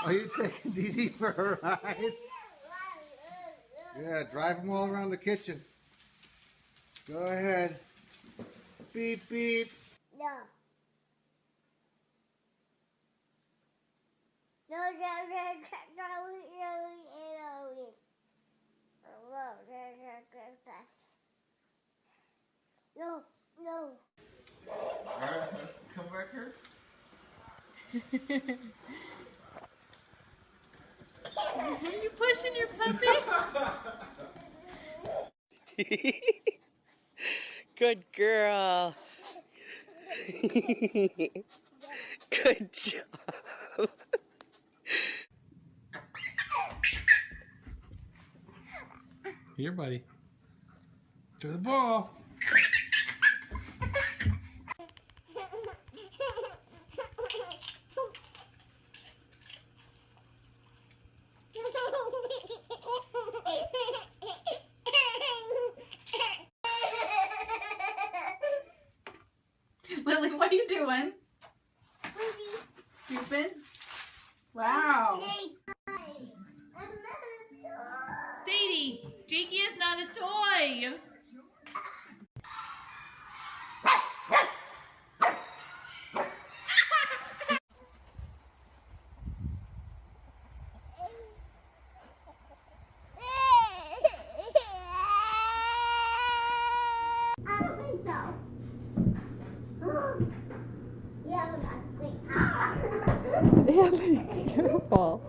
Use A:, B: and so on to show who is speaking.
A: Are you taking Dee Dee for a ride? Yeah, drive them all around the kitchen. Go ahead. Beep, beep.
B: No. No, no, no, no.
C: Alright, come back here.
D: Are you pushing your puppy? Good girl. Good job.
C: Here, buddy. To the ball.
D: Lily, what are you doing? Scooping? Wow. Sadie, Jakey is not a toy.
B: I don't think so. Yeah,
D: Yeah, be careful.